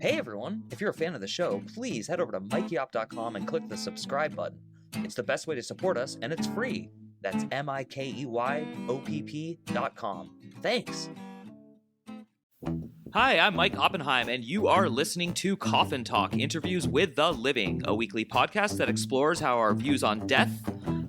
Hey everyone, if you're a fan of the show, please head over to mikeyop.com and click the subscribe button. It's the best way to support us, and it's free. That's MIKEYOPP.com. Thanks! Hi, I'm Mike Oppenheim, and you are listening to Coffin Talk, Interviews with the Living, a weekly podcast that explores how our views on death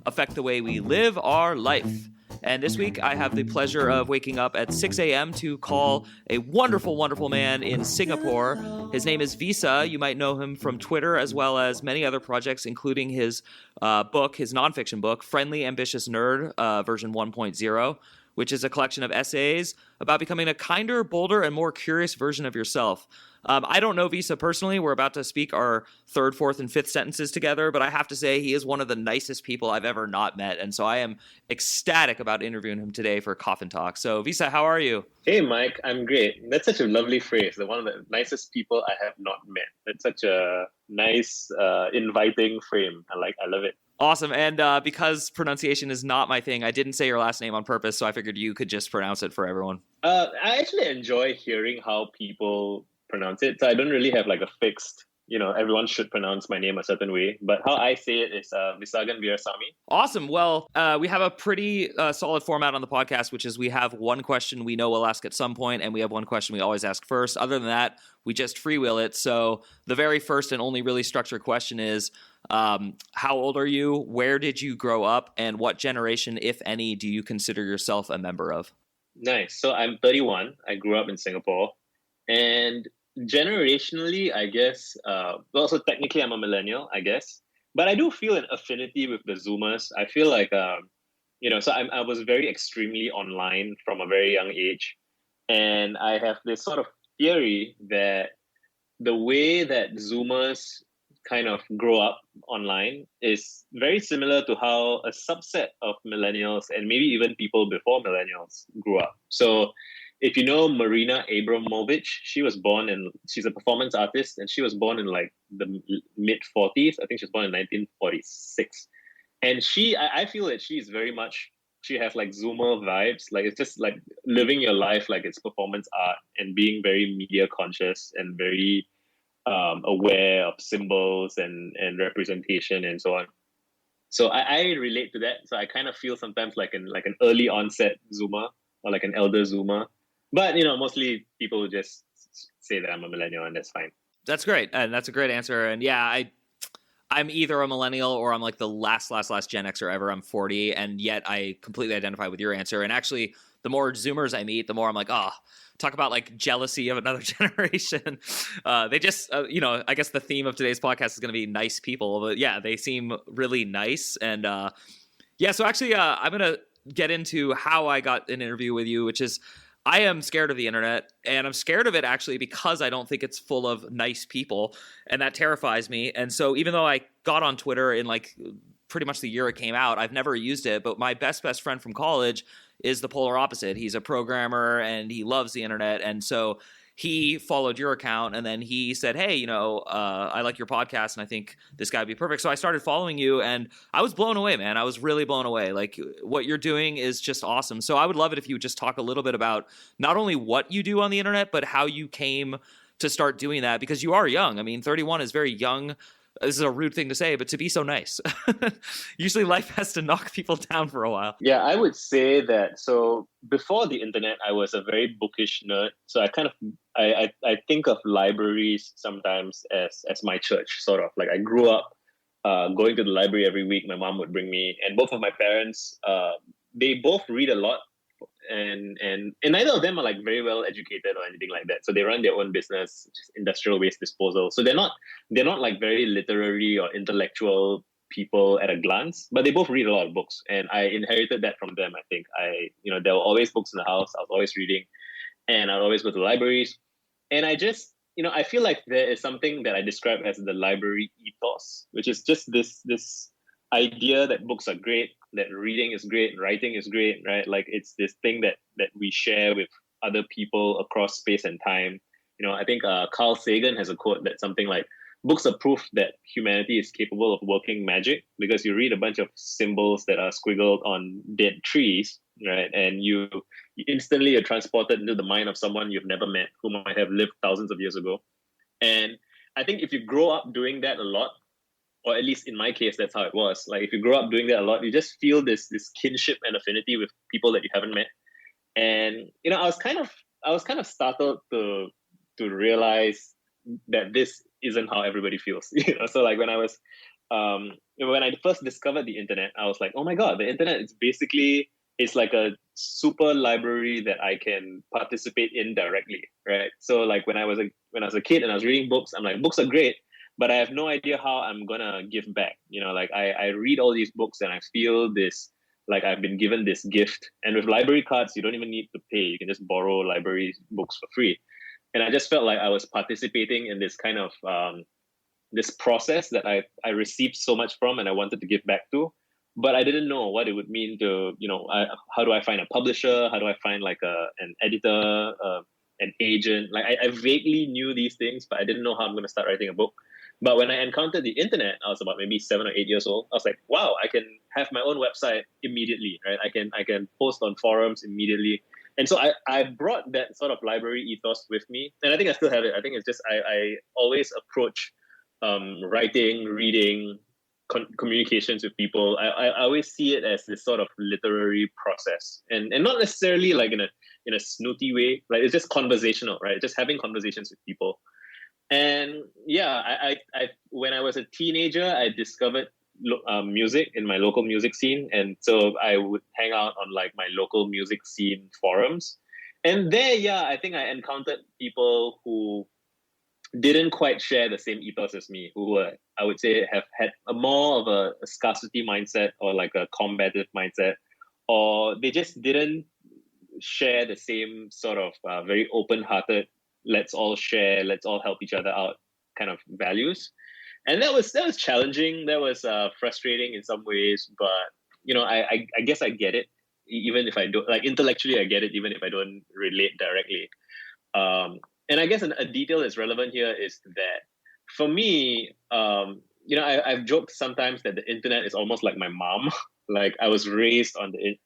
affect the way we live our life. And this week, I have the pleasure of waking up at 6 a.m. to call a wonderful, wonderful man in Singapore. His name is Visa. You might know him from Twitter, as well as many other projects, including his book, his nonfiction book, Friendly Ambitious Nerd, version 1.0, which is a collection of essays about becoming a kinder, bolder, and more curious version of yourself. I don't know Visa personally. We're about to speak our third, fourth, and fifth sentences together, but I have to say he is one of the nicest people I've ever not met, and so I am ecstatic about interviewing him today for Coffin Talk. So, Visa, how are you? Hey, Mike, I'm great. That's such a lovely phrase. One of the nicest people I have not met. That's such a nice, inviting frame. I love it. Awesome. And because pronunciation is not my thing, I didn't say your last name on purpose, so I figured you could just pronounce it for everyone. I actually enjoy hearing how people pronounce it. So I don't really have like a fixed, everyone should pronounce my name a certain way. But how I say it is Visakan, Veerasamy. Awesome. Well, we have a pretty solid format on the podcast, which is we have one question we know we'll ask at some point, and we have one question we always ask first. Other than that, we just freewheel it. So the very first and only really structured question is, how old are you? Where did you grow up? And what generation, if any, do you consider yourself a member of? Nice. So I'm 31. I grew up in Singapore. And generationally, I guess, so technically I'm a millennial, I guess. But I do feel an affinity with the Zoomers. I feel like, I was very extremely online from a very young age. And I have this sort of theory that the way that Zoomers kind of grow up online is very similar to how a subset of millennials and maybe even people before millennials grew up. So if you know Marina Abramovich, she's a performance artist, and she was born in like the mid 40s. I think she was born in 1946. And I feel that she has like Zoomer vibes. Like it's just like living your life like it's performance art and being very media conscious and very aware of symbols and representation and so on. So I relate to that. So I kind of feel sometimes like an early onset Zoomer or like an elder Zoomer. But, mostly people just say that I'm a millennial, and that's fine. That's great. And that's a great answer. And yeah, I'm either a millennial or I'm like the last Gen Xer ever. I'm 40, and yet I completely identify with your answer. And actually, the more Zoomers I meet, the more I'm like, talk about like jealousy of another generation. They just, I guess the theme of today's podcast is going to be nice people. But yeah, they seem really nice. And so actually, I'm going to get into how I got an interview with you, which is, I am scared of the internet, and I'm scared of it actually because I don't think it's full of nice people, and that terrifies me. And so even though I got on Twitter in like pretty much the year it came out, I've never used it, but my best friend from college is the polar opposite. He's a programmer, and he loves the internet, and so he followed your account, and then he said, hey, I like your podcast, and I think this guy would be perfect. So I started following you, and I was blown away, man. I was really blown away. Like, what you're doing is just awesome. So I would love it if you would just talk a little bit about not only what you do on the internet, but how you came to start doing that, because you are young. I mean, 31 is very young. This is a rude thing to say, but to be so nice. Usually life has to knock people down for a while. Yeah, I would say that. So before the internet, I was a very bookish nerd. So I think of libraries sometimes as my church, sort of. Like I grew up going to the library every week. My mom would bring me, and both of my parents, they both read a lot. And neither of them are like very well educated or anything like that. So they run their own business, which is industrial waste disposal. So they're not like very literary or intellectual people at a glance, but they both read a lot of books. And I inherited that from them. I think there were always books in the house. I was always reading, and I'd always go to libraries. And I just, I feel like there is something that I describe as the library ethos, which is just this idea that books are great, that reading is great, writing is great, right? Like it's this thing that we share with other people across space and time. I think Carl Sagan has a quote that's something like, books are proof that humanity is capable of working magic, because you read a bunch of symbols that are squiggled on dead trees, right? And you instantly are transported into the mind of someone you've never met, who might have lived thousands of years ago. And I think if you grow up doing that a lot, or at least in my case, that's how it was. Like if you grow up doing that a lot, you just feel this kinship and affinity with people that you haven't met. And I was kind of startled to realize that this isn't how everybody feels. So like when I first discovered the internet, I was like, oh my god, the internet is basically, it's like a super library that I can participate in directly, right? So like when I was a kid and I was reading books, I'm like, books are great, but I have no idea how I'm gonna give back. Like I read all these books and I feel this, like I've been given this gift. And with library cards, you don't even need to pay. You can just borrow library books for free. And I just felt like I was participating in this kind of this process that I received so much from and I wanted to give back to. But I didn't know what it would mean to, how do I find a publisher? How do I find like an editor, an agent? Like I vaguely knew these things, but I didn't know how I'm going to start writing a book. But when I encountered the internet, I was about maybe 7 or 8 years old. I was like, wow, I can have my own website immediately, right? I can post on forums immediately. And so I brought that sort of library ethos with me. And I think I still have it. I think it's just I always approach writing, reading, communications with people. I always see it as this sort of literary process, and not necessarily like in a snooty way. Like it's just conversational, right? Just having conversations with people. And yeah, I when I was a teenager, I discovered music in my local music scene, and so I would hang out on like my local music scene forums. And there, yeah, I think I encountered people who didn't quite share the same ethos as me, who were, I would say, have had a more of a scarcity mindset or like a combative mindset, or they just didn't share the same sort of very open-hearted, let's all share, let's all help each other out kind of values. And that was challenging. That was frustrating in some ways, but I guess I get it, even if I don't, like, intellectually I get it, even if I don't relate directly. And I guess a detail that's relevant here is that for me, I've joked sometimes that the internet is almost like my mom. Like I was raised on the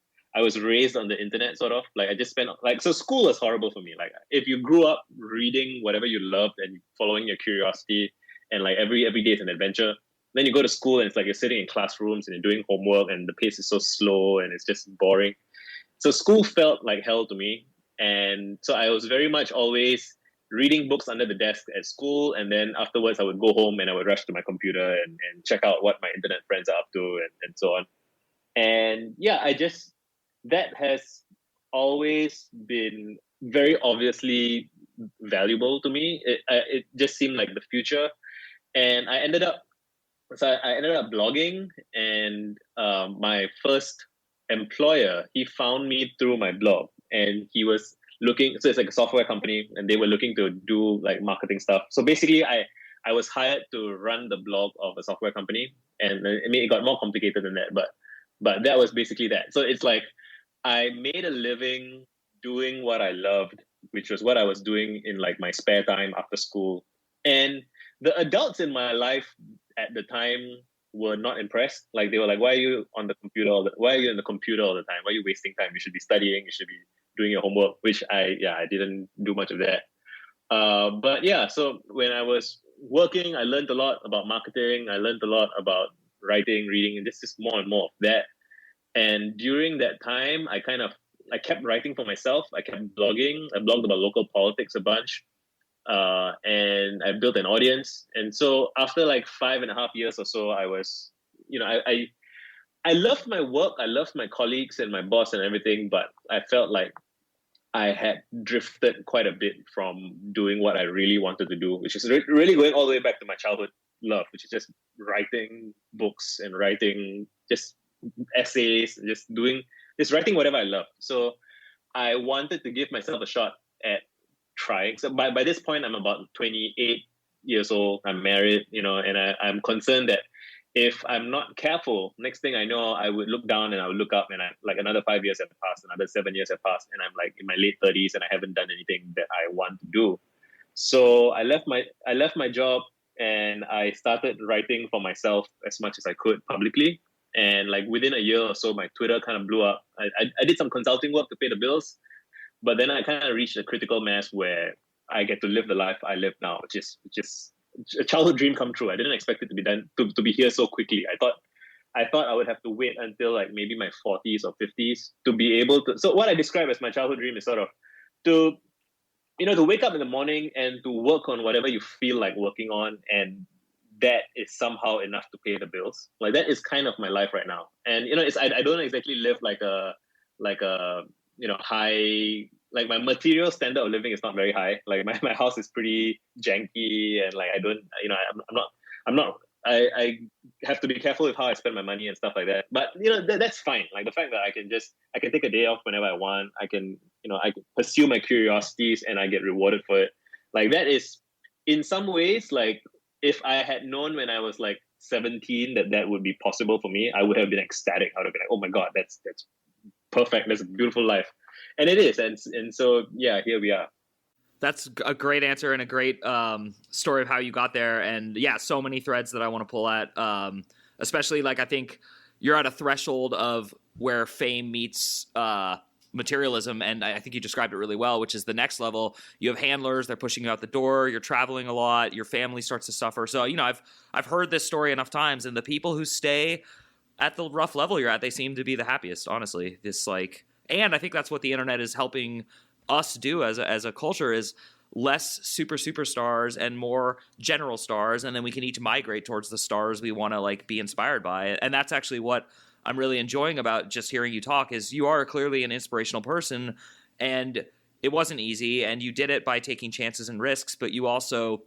internet, sort of. Like I just spent, like, so school was horrible for me. Like if you grew up reading whatever you loved and following your curiosity, and like every day is an adventure, then you go to school and it's like you're sitting in classrooms and you're doing homework and the pace is so slow and it's just boring. So school felt like hell to me. And so I was very much always reading books under the desk at school, and then afterwards I would go home and I would rush to my computer and check out what my internet friends are up to, and so on. And yeah, that has always been very obviously valuable to me. It just seemed like the future. And I ended up blogging, and my first employer, he found me through my blog, and he was looking. So it's like a software company, and they were looking to do like marketing stuff. So basically, I was hired to run the blog of a software company, and I mean it got more complicated than that, but that was basically that. So it's like I made a living doing what I loved, which was what I was doing in like my spare time after school. And the adults in my life at the time were not impressed. Like they were like, "Why are you on the computer? Why are you in the computer all the time? Why are you wasting time? You should be studying. You should be doing your homework." Which I didn't do much of that. But yeah, so when I was working, I learned a lot about marketing. I learned a lot about writing, reading, and just more and more of that. And during that time, I kept writing for myself. I kept blogging. I blogged about local politics a bunch, and I built an audience. And so after like 5.5 years or so, I was, I loved my work. I loved my colleagues and my boss and everything, but I felt like I had drifted quite a bit from doing what I really wanted to do, which is really going all the way back to my childhood love, which is just writing books and writing just essays, just writing whatever I love. So I wanted to give myself a shot at trying. So by this point, I'm about 28 years old. I'm married, and I'm concerned that if I'm not careful, next thing I know, I would look down and I would look up, and like another 5 years have passed, another 7 years have passed, and I'm like in my late 30s and I haven't done anything that I want to do. So I left my job and I started writing for myself as much as I could publicly. And like within a year or so, my Twitter kind of blew up. I did some consulting work to pay the bills, but then I kind of reached a critical mass where I get to live the life I live now, which is a childhood dream come true. I didn't expect it to be done to be here so quickly. I thought I would have to wait until like maybe my 40s or 50s to be able to. So what I describe as my childhood dream is sort of to to wake up in the morning and to work on whatever you feel like working on, and that is somehow enough to pay the bills. Like that is kind of my life right now. And it's I don't exactly live like a high, like my material standard of living is not very high. Like my house is pretty janky, and like I don't I'm not I have to be careful with how I spend my money and stuff like that. But that's fine. Like the fact that I can take a day off whenever I want. I can pursue my curiosities and I get rewarded for it. Like that is in some ways, like if I had known when I was like 17 that would be possible for me, I would have been ecstatic. I would have been like, oh my god, that's perfect. That's a beautiful life, and it is. And so yeah, here we are. That's a great answer and a great story of how you got there. And yeah, so many threads that I want to pull at, especially like I think you're at a threshold of where fame meets materialism. And I think you described it really well, which is the next level. You have handlers, they're pushing you out the door. You're traveling a lot. Your family starts to suffer. So, I've heard this story enough times, and the people who stay at the rough level you're at, they seem to be the happiest, honestly. And I think that's what the internet is helping us do as a culture, is less superstars and more general stars, and then we can each migrate towards the stars we want to like be inspired by. And that's actually what I'm really enjoying about just hearing you talk, is you are clearly an inspirational person, and it wasn't easy, and you did it by taking chances and risks, but you also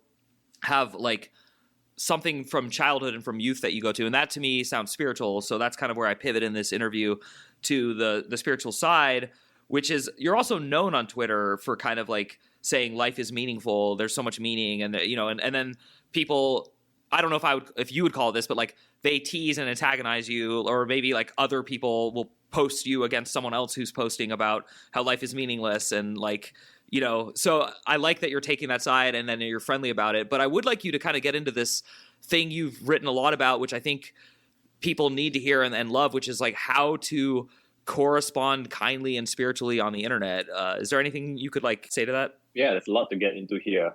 have like something from childhood and from youth that you go to, and that to me sounds spiritual. So that's kind of where I pivot in this interview to the spiritual side, which is you're also known on Twitter for kind of like saying life is meaningful. There's so much meaning. And, and then people, I don't know if you would call it this, but like they tease and antagonize you, or maybe like other people will post you against someone else who's posting about how life is meaningless. And like, so I like that you're taking that side and then you're friendly about it. But I would like you to kind of get into this thing you've written a lot about, which I think people need to hear and love, which is like how to correspond kindly and spiritually on the internet. Is there anything you could like say to that? Yeah, there's a lot to get into here.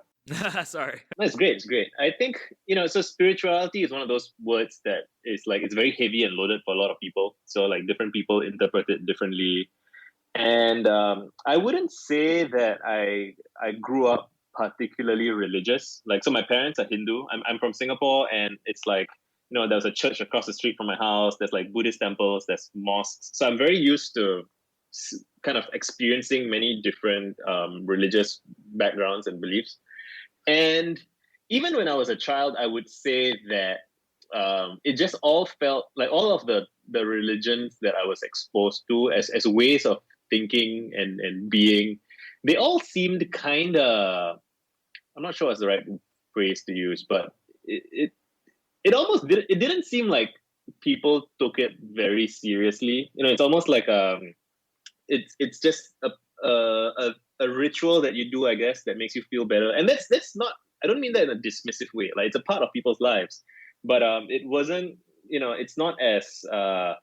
Sorry. No, it's great. It's great. I think, so spirituality is one of those words that is like, it's very heavy and loaded for a lot of people. So like different people interpret it differently. And I wouldn't say that I grew up particularly religious. Like, so my parents are Hindu. I'm from Singapore, and it's like, there's a church across the street from my house. There's like Buddhist temples, there's mosques. So I'm very used to kind of experiencing many different religious backgrounds and beliefs. And even when I was a child, I would say that it just all felt like all of the religions that I was exposed to as ways of thinking and being, they all seemed kind of, I'm not sure what's the right phrase to use, but it almost didn't seem like people took it very seriously. It's almost like it's just a ritual that you do, I guess, that makes you feel better. And that's not, I don't mean that in a dismissive way. Like, it's a part of people's lives, but it wasn't, it's not as well,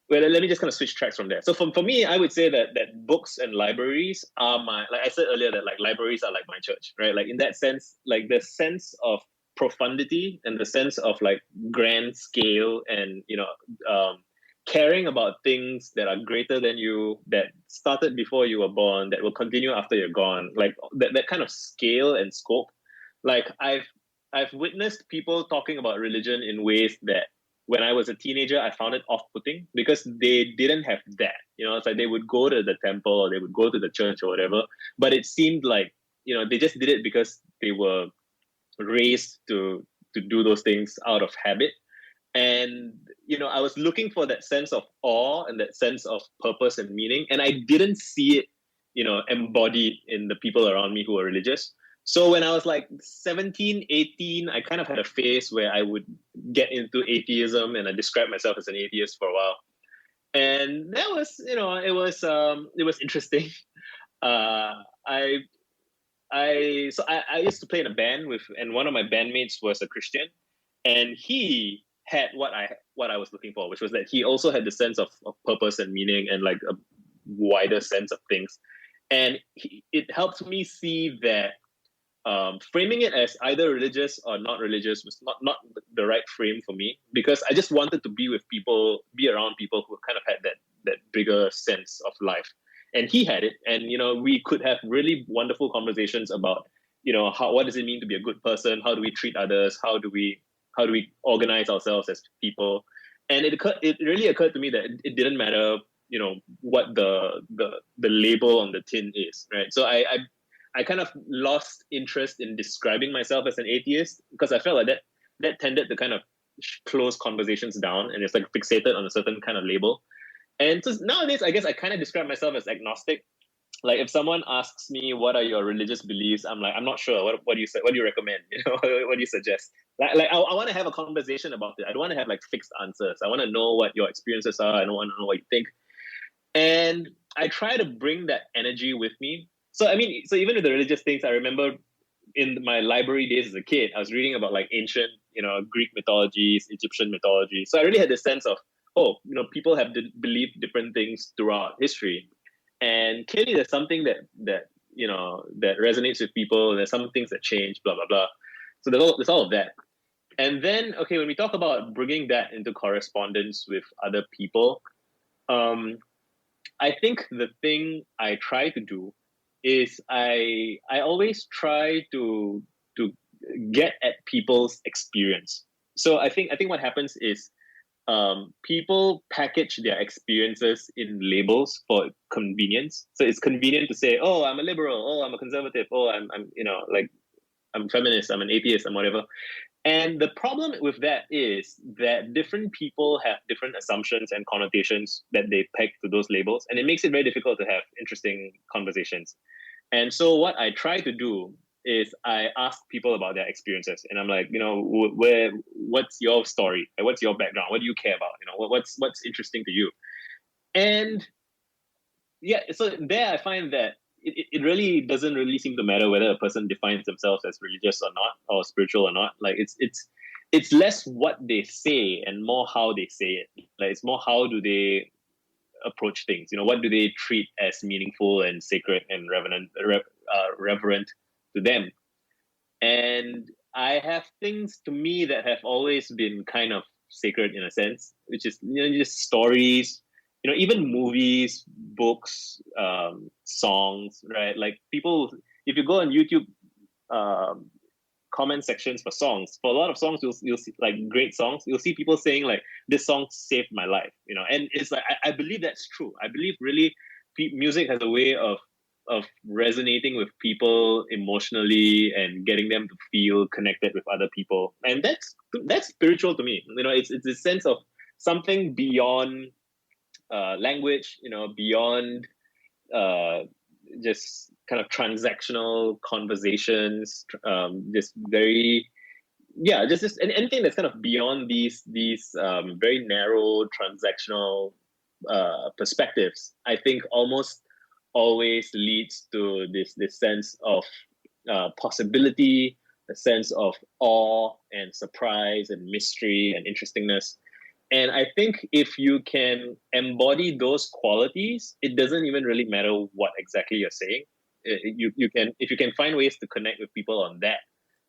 let me just kind of switch tracks from there. So for me, I would say that books and libraries are like I said earlier, that like libraries are like my church, right? Like in that sense, like the sense of profundity and the sense of like grand scale and caring about things that are greater than you, that started before you were born, that will continue after you're gone, like that kind of scale and scope. Like I've witnessed people talking about religion in ways that when I was a teenager I found it off-putting, because they didn't have that. It's like they would go to the temple or they would go to the church or whatever, but it seemed like they just did it because they were raised to do those things out of habit. And I was looking for that sense of awe and that sense of purpose and meaning, and I didn't see it embodied in the people around me who were religious. So when I was like 17, 18, I kind of had a phase where I would get into atheism, and I described myself as an atheist for a while. And that was, it was interesting. I used to play in a band and one of my bandmates was a Christian, and he had what I was looking for, which was that he also had the sense of purpose and meaning and like a wider sense of things. And it helped me see that framing it as either religious or not religious was not the right frame for me, because I just wanted to be around people who kind of had that bigger sense of life. And he had it, and we could have really wonderful conversations about what does it mean to be a good person, how do we treat others, how do we organize ourselves as people. And it really occurred to me that it didn't matter what the label on the tin is, right? So I kind of lost interest in describing myself as an atheist, because I felt like that tended to kind of close conversations down, and it's like fixated on a certain kind of label. And so nowadays, I guess I kind of describe myself as agnostic. Like if someone asks me what are your religious beliefs, I'm like, I'm not sure. What do you say? What do you recommend? What do you suggest? Like I want to have a conversation about it. I don't want to have like fixed answers. I want to know what your experiences are. I don't want to know what you think. And I try to bring that energy with me. So I mean, so even with the religious things, I remember in my library days as a kid, I was reading about like ancient, Greek mythologies, Egyptian mythology. So I really had this sense of, oh, people have believed different things throughout history, and clearly there's something that resonates with people. There's some things that change, blah blah blah. So there's all of that. And then, okay, when we talk about bringing that into correspondence with other people, um, I think the thing I try to do is I always try to get at people's experience. So I think what happens is people package their experiences in labels for convenience. So it's convenient to say, "Oh, I'm a liberal. Oh, I'm a conservative. Oh, I'm like I'm feminist. I'm an atheist. I'm whatever." And the problem with that is that different people have different assumptions and connotations that they peg to those labels, and it makes it very difficult to have interesting conversations. And so, what I try to do is I ask people about their experiences, and I'm like, what's your story? What's your background? What do you care about? What's interesting to you? And yeah, so there I find that it really doesn't really seem to matter whether a person defines themselves as religious or not, or spiritual or not. Like it's less what they say and more how they say it. Like it's more how do they approach things. What do they treat as meaningful and sacred and reverent to them. And I have things to me that have always been kind of sacred in a sense, which is just stories, even movies, books, songs, right? Like people, if you go on YouTube, um, comment sections for songs, for a lot of songs, you'll see like great songs. You'll see people saying like, "This song saved my life," and it's like I believe that's true. I believe really music has a way of resonating with people emotionally and getting them to feel connected with other people, and that's spiritual to me. It's a sense of something beyond language, beyond uh, just kind of transactional conversations, just very, yeah, just anything that's kind of beyond these very narrow transactional perspectives. I think almost always leads to this sense of possibility, a sense of awe and surprise and mystery and interestingness. And I think if you can embody those qualities, it doesn't even really matter what exactly you're saying. You can, if you can find ways to connect with people on that,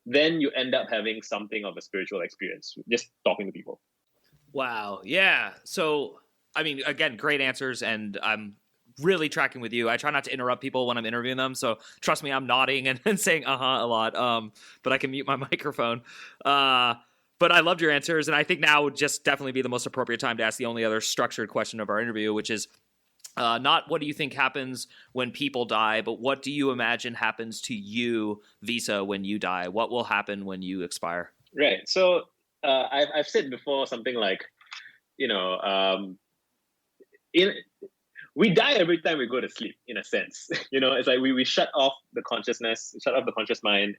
then you end up having something of a spiritual experience just talking to people. Wow. Yeah. So, I mean, again, great answers, and I'm really tracking with you. I try not to interrupt people when I'm interviewing them, so trust me, I'm nodding and saying a lot. But I can mute my microphone. But I loved your answers, and I think now would just definitely be the most appropriate time to ask the only other structured question of our interview, which is not what do you think happens when people die, but what do you imagine happens to you, Visa, when you die? What will happen when you expire? Right. So I've said before something like, you know, in we die every time we go to sleep, in a sense. It's like we shut off the consciousness, shut off the conscious mind,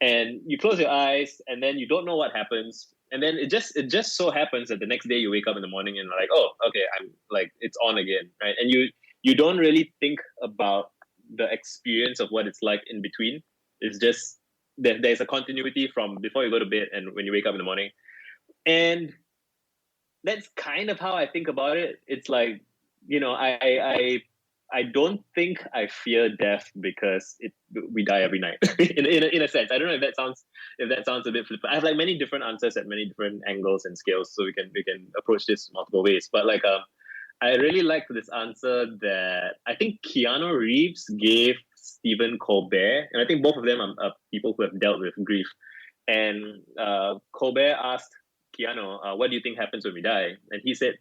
and you close your eyes, and then you don't know what happens, and then it just so happens that the next day you wake up in the morning and like, oh, okay, I'm like, it's on again, right? And you don't really think about the experience of what it's like in between. It's just that there's a continuity from before you go to bed and when you wake up in the morning, and that's kind of how I think about it. It's like, I I don't think I fear death because we die every night. In a sense, I don't know if that sounds a bit flippant. I have like many different answers at many different angles and scales, so we can approach this multiple ways. But like I really like this answer that I think Keanu Reeves gave Stephen Colbert, and I think both of them are people who have dealt with grief. And Colbert asked Keanu, "What do you think happens when we die?" And he said,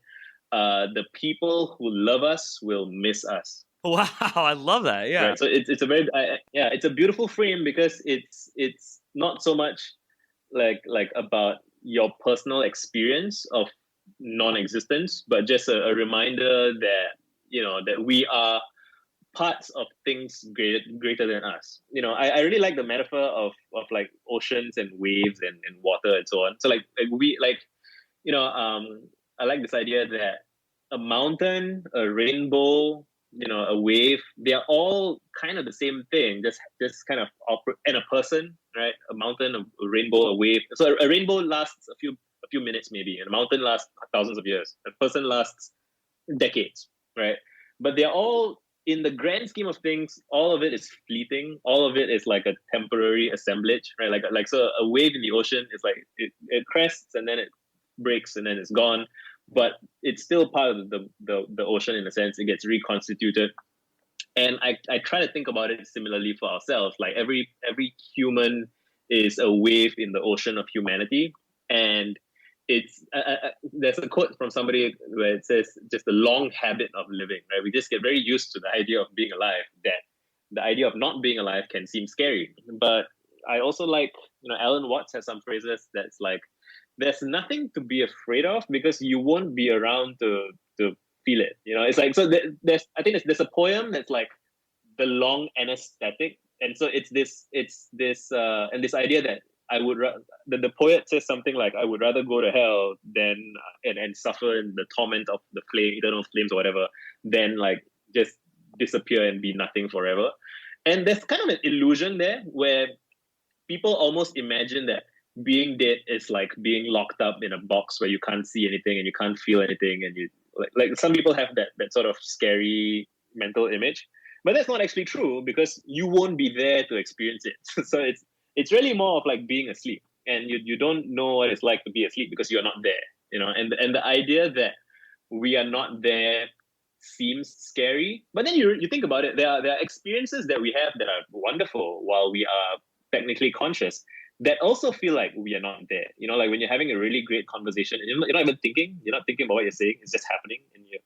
"The people who love us will miss us." Wow, I love that. Yeah. Right. So it's a very yeah, it's a beautiful frame because it's not so much like about your personal experience of non-existence, but just a reminder that that we are parts of things greater than us. I really like the metaphor of like oceans and waves and water and so on. So like we like I like this idea that a mountain, a rainbow, a wave, they are all kind of the same thing, just kind of and a person, right? A mountain, a rainbow, a wave. So a rainbow lasts a few minutes maybe, and a mountain lasts thousands of years. A person lasts decades, right? But they're all, in the grand scheme of things, all of it is fleeting. All of it is like a temporary assemblage, right? Like so a wave in the ocean is like it crests and then it breaks and then it's gone, but it's still part of the ocean in a sense. It gets reconstituted. And I try to think about it similarly for ourselves. Like every human is a wave in the ocean of humanity. And it's there's a quote from somebody where it says, just the long habit of living, right? We just get very used to the idea of being alive, that the idea of not being alive can seem scary. But I also like, Alan Watts has some phrases that's like, there's nothing to be afraid of because you won't be around to feel it. It's like, so there's I think there's a poem that's like the long anesthetic, and so it's this and this idea that the poet says something like, I would rather go to hell than and suffer in the torment of the eternal flames or whatever, than like just disappear and be nothing forever. And there's kind of an illusion there where people almost imagine that being dead is like being locked up in a box where you can't see anything and you can't feel anything, and you like some people have that sort of scary mental image. But that's not actually true because you won't be there to experience it. So it's really more of like being asleep, and you don't know what it's like to be asleep because you're not there. And the idea that we are not there seems scary, but then you think about it, there are experiences that we have that are wonderful while we are technically conscious, that also feel like we are not there. Like when you're having a really great conversation and you're not even thinking, you're not thinking about what you're saying, it's just happening in you.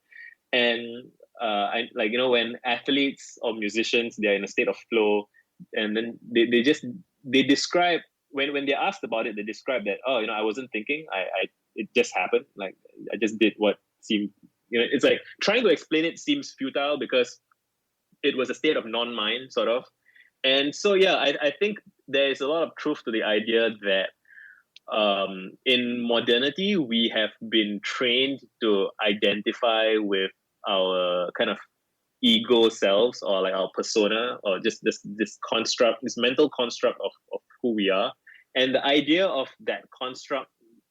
And I like, when athletes or musicians, they're in a state of flow, and then they describe, when they're asked about it, they describe that, oh, I wasn't thinking, it just happened. Like I just did what seemed, it's like trying to explain it seems futile because it was a state of non-mind sort of. And so, yeah, I think there is a lot of truth to the idea that in modernity, we have been trained to identify with our kind of ego selves, or like our persona, or just this construct, this mental construct of who we are. And the idea of that construct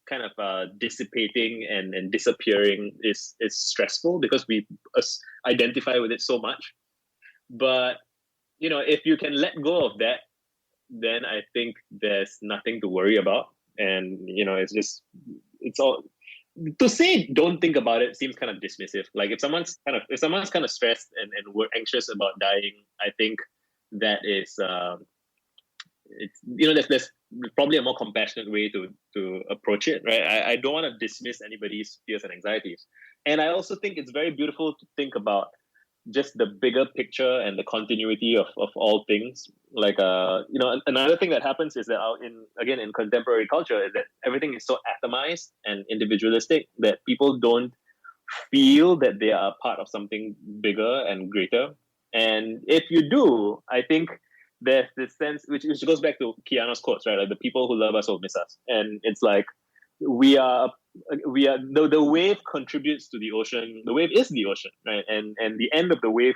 kind of dissipating and disappearing is stressful because we identify with it so much. But if you can let go of that, then I think there's nothing to worry about. And it's all, to say don't think about it seems kind of dismissive. Like if someone's kind of stressed and we're anxious about dying, I think that is it's there's probably a more compassionate way to approach it, right? I don't want to dismiss anybody's fears and anxieties. And I also think it's very beautiful to think about just the bigger picture and the continuity of all things. Like another thing that happens is that in contemporary culture is that everything is so atomized and individualistic that people don't feel that they are part of something bigger and greater. And if you do, I think there's this sense which goes back to Keanu's quotes, right? Like the people who love us will miss us. And it's like we are the wave contributes to the ocean. The wave is the ocean, right? And the end of the wave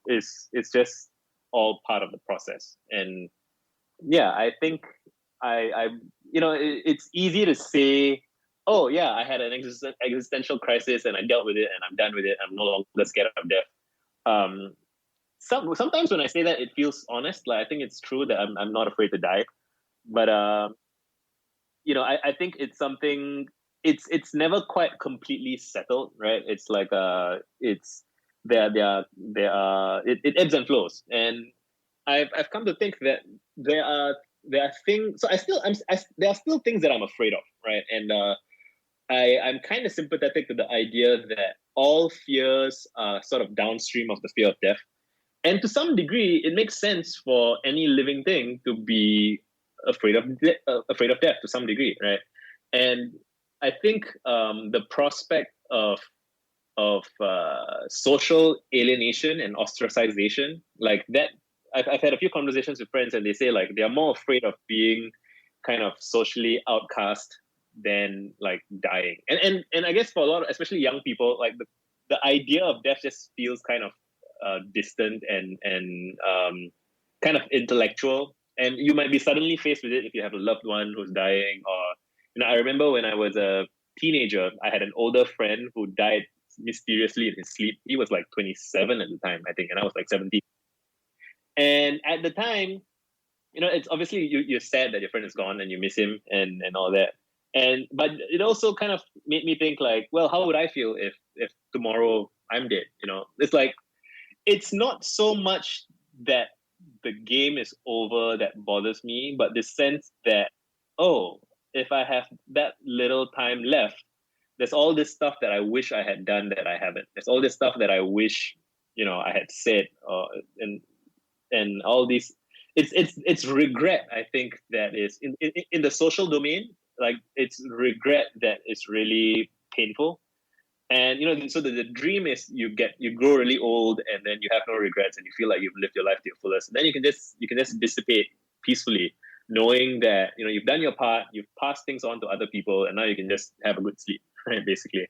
is just all part of the process. And yeah, I think it's easy to say, oh yeah, I had an existential crisis and I dealt with it and I'm done with it. I'm no longer scared of death. um, sometimes when I say that, it feels honest. Like I think it's true that I'm not afraid to die, but I think it's something. It's never quite completely settled, right? It's like it's it ebbs and flows, and I've come to think that there are there are things. So there are still things that I'm afraid of, right? And I'm kind of sympathetic to the idea that all fears are sort of downstream of the fear of death. And to some degree, it makes sense for any living thing to be afraid of death to some degree, right? And I think the prospect of social alienation and ostracization, like that, I've had a few conversations with friends, and they say like they are more afraid of being kind of socially outcast than like dying. And I guess for a lot of, especially young people, like the idea of death just feels kind of distant and kind of intellectual. And you might be suddenly faced with it if you have a loved one who's dying, or I remember when I was a teenager, I had an older friend who died mysteriously in his sleep. He was like 27 at the time, I think, and I was like 17. And at the time, it's obviously you're sad that your friend is gone and you miss him and all that. And but it also kind of made me think like, well, how would I feel if tomorrow I'm dead? It's like it's not so much that the game is over that bothers me, but the sense that, oh, if I have that little time left, there's all this stuff that I wish I had done that I haven't. There's all this stuff that I wish, I had said, and all these. It's regret. I think that is in the social domain. Like it's regret that is really painful. And so the dream is you grow really old, and then you have no regrets, and you feel like you've lived your life to your fullest. And then you can just dissipate peacefully, knowing that you've done your part, you've passed things on to other people, and now you can just have a good sleep, right? Basically,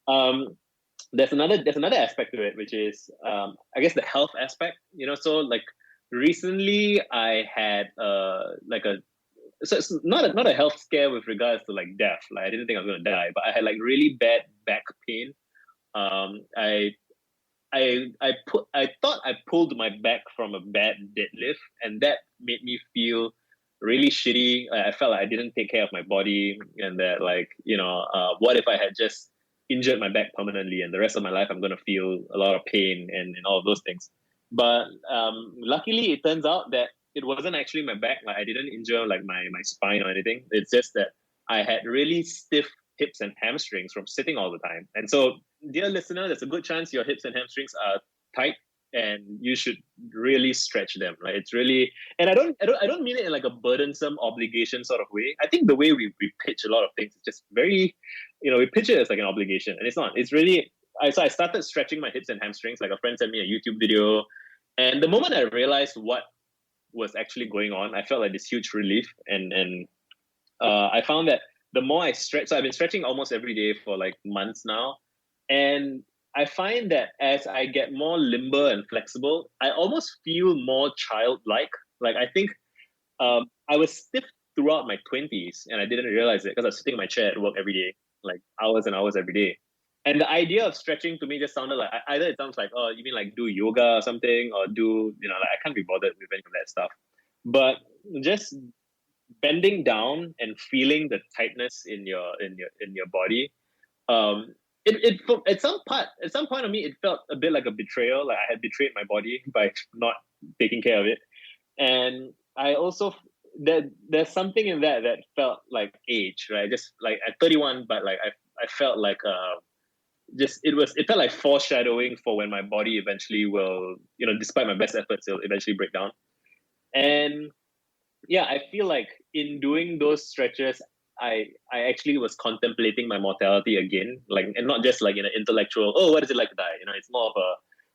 um, there's another aspect to it, which is I guess the health aspect. So like recently I had like a so it's not a health scare with regards to like death. Like I didn't think I was gonna die, but I had like really bad back pain. I thought I pulled my back from a bad deadlift, and that made me feel really shitty. I felt like I didn't take care of my body, and that like what if I had just injured my back permanently, and the rest of my life I'm gonna feel a lot of pain and all of those things. But luckily, it turns out that it wasn't actually my back. Like I didn't injure like my spine or anything. It's just that I had really stiff hips and hamstrings from sitting all the time. And so, dear listener, there's a good chance your hips and hamstrings are tight, and you should really stretch them. Right? It's really, and I don't mean it in like a burdensome obligation sort of way. I think the way we pitch a lot of things is just very, we pitch it as like an obligation, and it's not. It's really. So I started stretching my hips and hamstrings. Like a friend sent me a YouTube video, and the moment I realized what was actually going on, I felt like this huge relief, and I found that the more I stretch, so I've been stretching almost every day for like months now, and I find that as I get more limber and flexible, I almost feel more childlike. Like I think I was stiff throughout my 20s, and I didn't realize it because I was sitting in my chair at work every day, like hours and hours every day. And the idea of stretching to me just sounded like either it sounds like, oh, you mean like do yoga or something, or do like I can't be bothered with any of that stuff. But just bending down and feeling the tightness in your body, um at some point of me, it felt a bit like a betrayal, like I had betrayed my body by not taking care of it. And I also there's something in that felt like age, right? Just like at 31, but like I felt like just it felt like foreshadowing for when my body eventually will, despite my best efforts, it'll eventually break down. And yeah, I feel like in doing those stretches, I actually was contemplating my mortality again, like, and not just like in an intellectual, oh, what is it like to die? It's more of a,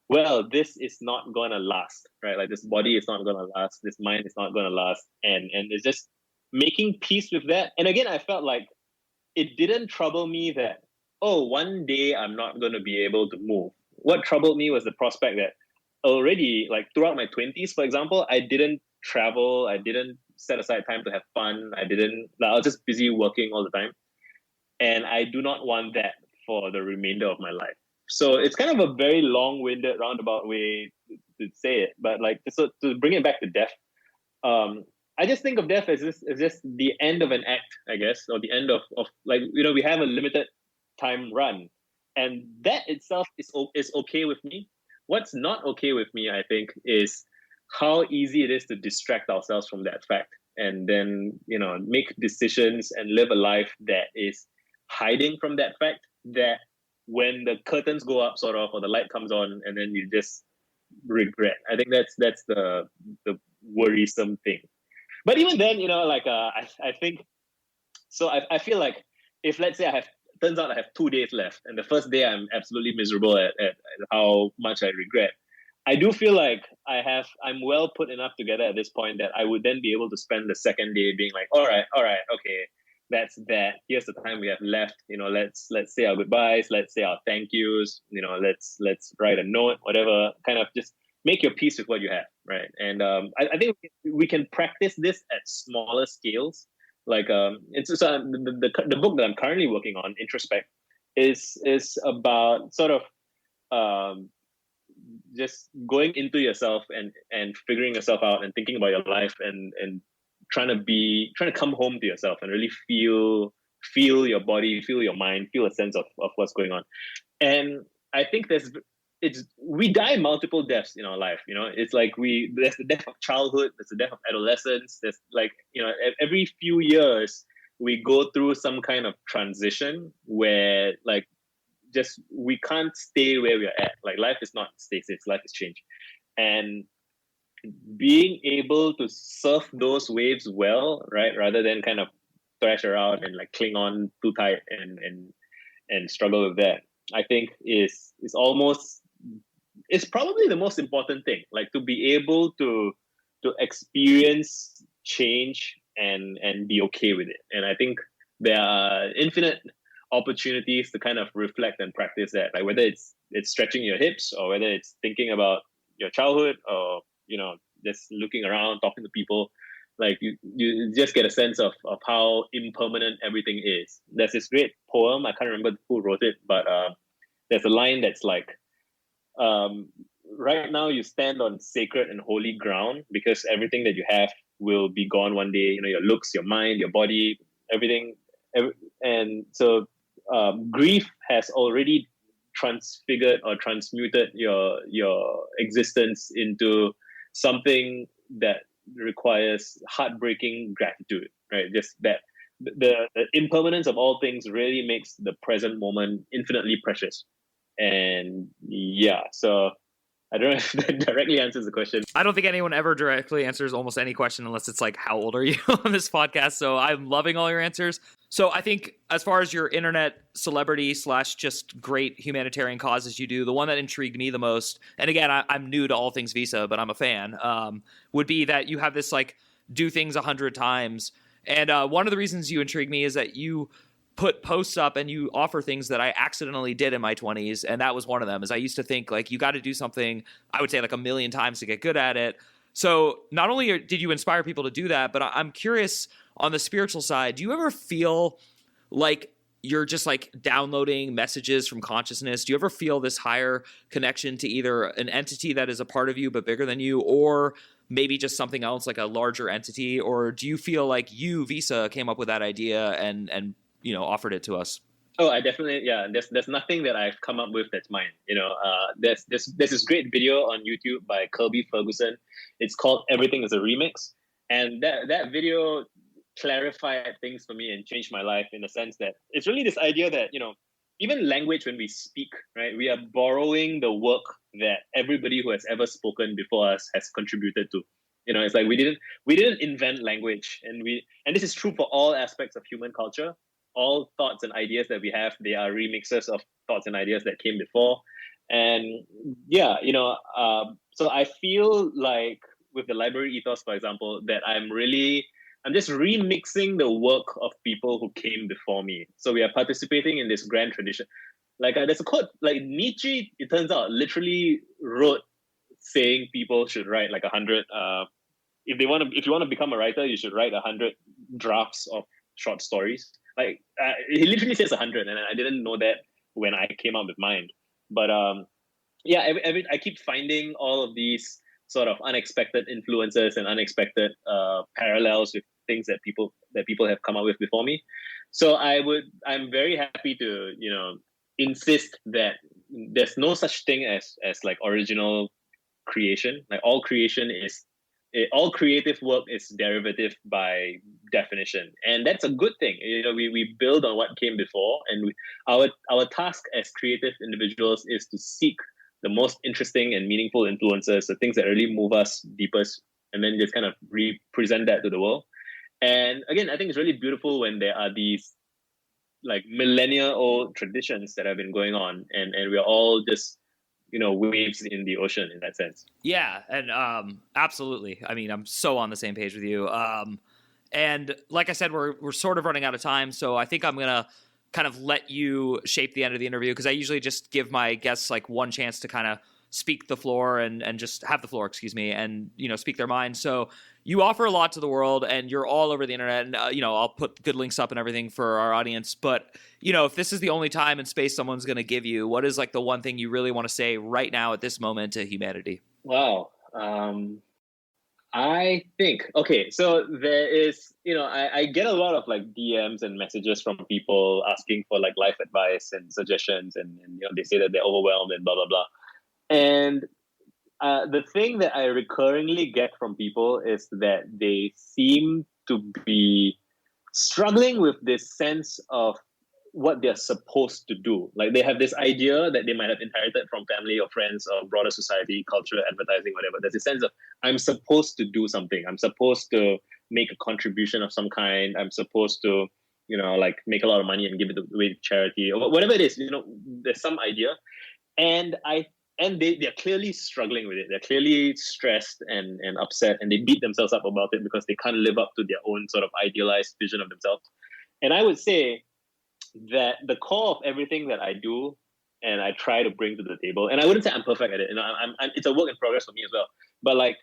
well, this is not gonna last, right? Like this body is not gonna last, this mind is not gonna last, and it's just making peace with that. And again, I felt like it didn't trouble me that, oh, one day I'm not gonna be able to move. What troubled me was the prospect that already, like throughout my 20s, for example, I didn't travel, I didn't set aside time to have fun, I was just busy working all the time. And I do not want that for the remainder of my life. So it's kind of a very long-winded, roundabout way to say it. But like, so to bring it back to death, I just think of death as just the end of an act, I guess, or the end of like, we have a limited time run, and that itself is okay with me. What's not okay with me, I think, is how easy it is to distract ourselves from that fact, and then make decisions and live a life that is hiding from that fact. That when the curtains go up, sort of, or the light comes on, and then you just regret. I think that's the worrisome thing. But even then, like I think so. I feel like if, let's say, turns out I have 2 days left, and the first day I'm absolutely miserable at how much I regret. I do feel like I'm well put enough together at this point that I would then be able to spend the second day being like, all right, okay, that's that. Here's the time we have left. Let's say our goodbyes. Let's say our thank yous. Let's write a note, whatever. Kind of just make your peace with what you have, right? And I think we can practice this at smaller scales. Like it's the book that I'm currently working on, Introspect, is about sort of just going into yourself and figuring yourself out and thinking about your life and trying to come home to yourself and really feel your body, feel your mind, feel a sense of what's going on. And I think we die multiple deaths in our life. It's like there's the death of childhood, there's the death of adolescence, there's like, every few years we go through some kind of transition where like just we can't stay where we're at. Like life is not stasis, life is change. And being able to surf those waves well, right, rather than kind of thrash around and like cling on too tight and struggle with that, I think is almost, it's probably the most important thing, like to be able to experience change and be okay with it. And I think there are infinite opportunities to kind of reflect and practice that, like whether it's stretching your hips, or whether it's thinking about your childhood, or just looking around, talking to people. Like you just get a sense of how impermanent everything is. There's this great poem, I can't remember who wrote it, but there's a line that's like, right now you stand on sacred and holy ground, because everything that you have will be gone one day. Your looks, your mind, your body, everything. And so grief has already transfigured or transmuted your existence into something that requires heartbreaking gratitude, right? Just that the impermanence of all things really makes the present moment infinitely precious. And yeah, so I don't know if that directly answers the question. I don't think anyone ever directly answers almost any question unless it's like, how old are you on this podcast? So I'm loving all your answers. So I think as far as your internet celebrity / just great humanitarian causes you do, the one that intrigued me the most, and again, I'm new to all things Visa, but I'm a fan, would be that you have this like do things 100 times. And one of the reasons you intrigue me is that you put posts up and you offer things that I accidentally did in my 20s. And that was one of them. Is I used to think like you got to do something, I would say like 1,000,000 times to get good at it. So not only did you inspire people to do that, but I'm curious on the spiritual side, do you ever feel like you're just like downloading messages from consciousness? Do you ever feel this higher connection to either an entity that is a part of you but bigger than you, or maybe just something else like a larger entity? Or do you feel like you, Visa, came up with that idea and offered it to us? Oh, I definitely, yeah. There's nothing that I've come up with that's mine. There's this great video on YouTube by Kirby Ferguson. It's called "Everything Is a Remix," and that video clarified things for me and changed my life in the sense that it's really this idea that even language, when we speak, right, we are borrowing the work that everybody who has ever spoken before us has contributed to. It's like we didn't invent language, and this is true for all aspects of human culture. All thoughts and ideas that we have, they are remixes of thoughts and ideas that came before. And yeah, so I feel like with the library ethos, for example, that I'm just remixing the work of people who came before me. So we are participating in this grand tradition. Like there's a quote, like Nietzsche, it turns out, literally wrote saying people should write like 100. If you want to become a writer, you should write 100 drafts of short stories. Like he literally says 100, and I didn't know that when I came out with mine. But yeah, I keep finding all of these sort of unexpected influences and unexpected parallels with things that people have come up with before me. So I'm very happy to insist that there's no such thing as like original creation. Like all creative work is derivative by definition, and that's a good thing. We build on what came before, and our task as creative individuals is to seek the most interesting and meaningful influences, the things that really move us deepest, and then just kind of represent that to the world. And again, I think it's really beautiful when there are these like millennia old traditions that have been going on, and we're all just waves in the ocean in that sense. Yeah, and absolutely. I mean, I'm so on the same page with you. And like I said, we're sort of running out of time, so I think I'm gonna kind of let you shape the end of the interview, because I usually just give my guests like one chance to kind of speak the floor and just have the floor, excuse me, and speak their mind. So you offer a lot to the world, and you're all over the internet, and I'll put good links up and everything for our audience. But if this is the only time and space someone's going to give you, what is like the one thing you really want to say right now at this moment to humanity? Wow. I think, okay, so there is, I get a lot of like DMs and messages from people asking for like life advice and suggestions, and they say that they're overwhelmed and blah blah blah. And the thing that I recurringly get from people is that they seem to be struggling with this sense of what they're supposed to do. Like they have this idea that they might have inherited from family or friends or broader society, culture, advertising, whatever. There's a sense of I'm supposed to do something. I'm supposed to make a contribution of some kind. I'm supposed to, like make a lot of money and give it away to charity or whatever it is. There's some idea, and they're clearly struggling with it. They're clearly stressed and upset, and they beat themselves up about it because they can't live up to their own sort of idealized vision of themselves. And I would say that the core of everything that I do and I try to bring to the table, and I wouldn't say I'm perfect at it. It's a work in progress for me as well. But like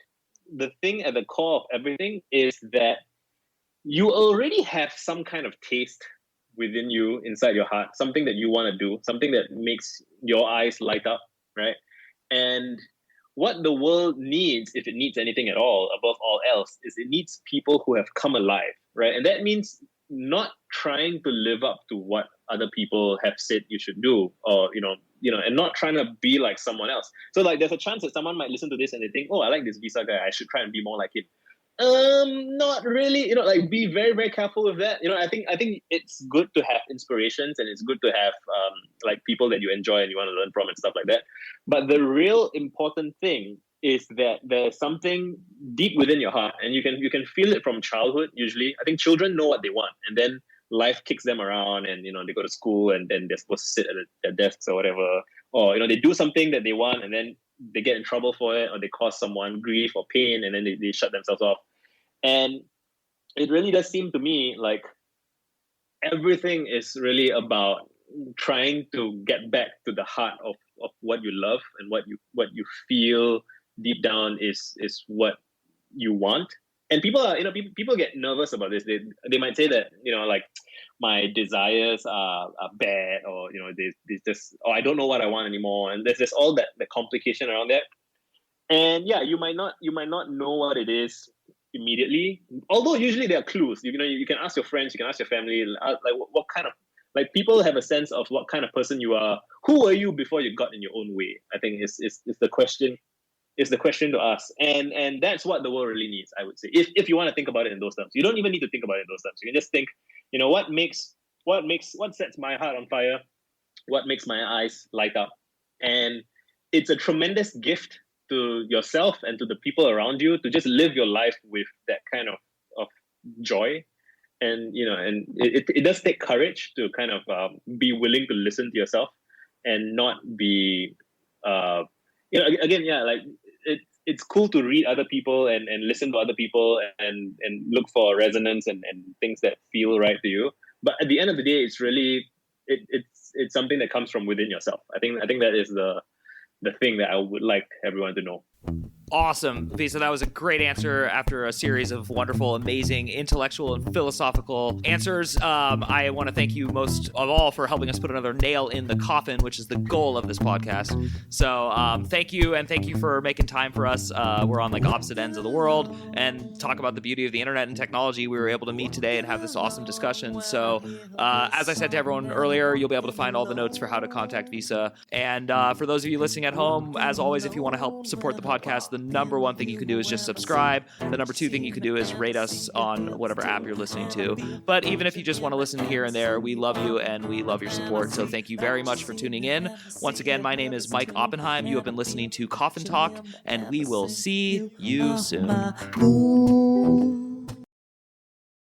the thing at the core of everything is that you already have some kind of taste within you, inside your heart, something that you want to do, something that makes your eyes light up, right? And what the world needs, if it needs anything at all, above all else, is it needs people who have come alive, right? And that means not trying to live up to what other people have said you should do, or and not trying to be like someone else. So like there's a chance that someone might listen to this and they think, oh, I like this Visa guy, I should try and be more like him. Not really. Like be very, very careful with that. I think it's good to have inspirations, and it's good to have like people that you enjoy and you want to learn from and stuff like that. But the real important thing is that there's something deep within your heart, and you can feel it from childhood. Usually, I think children know what they want, and then life kicks them around, and they go to school, and then they're supposed to sit at their desks or whatever, or they do something that they want, and then they get in trouble for it, or they cause someone grief or pain, and then they shut themselves off. And it really does seem to me like everything is really about trying to get back to the heart of what you love and what you feel deep down is what you want. And people are people get nervous about this. They might say that like my desires are bad, or they just, or I don't know what I want anymore, and there's all that complication around that. And yeah, you might not know what it is immediately, although usually there are clues. You can ask your friends, you can ask your family, like what kind of, like, people have a sense of what kind of person you are. Who were you before you got in your own way? I think is the question. Is the question to ask, and that's what the world really needs, I would say. If you want to think about it in those terms, you don't even need to think about it in those terms. You can just think, what sets my heart on fire, what makes my eyes light up, and it's a tremendous gift to yourself and to the people around you to just live your life with that kind of joy. And and it does take courage to kind of be willing to listen to yourself and not be again, yeah, like it's cool to read other people and listen to other people and look for resonance and things that feel right to you. But at the end of the day, it's really it's something that comes from within yourself. I think that is the thing that I would like everyone to know. Awesome, Visa. That was a great answer after a series of wonderful, amazing, intellectual, and philosophical answers. I want to thank you most of all for helping us put another nail in the coffin, which is the goal of this podcast. So thank you, and thank you for making time for us. We're on like opposite ends of the world and talk about the beauty of the internet and technology. We were able to meet today and have this awesome discussion. So as I said to everyone earlier, you'll be able to find all the notes for how to contact Visa. And for those of you listening at home, as always, if you want to help support the podcast, the number one thing you can do is just subscribe. The number two thing you can do is rate us on whatever app you're listening to. But even if you just want to listen here and there, we love you and we love your support. So thank you very much for tuning in. Once again, my name is Mike Oppenheim. You have been listening to Coffin Talk, and we will see you soon.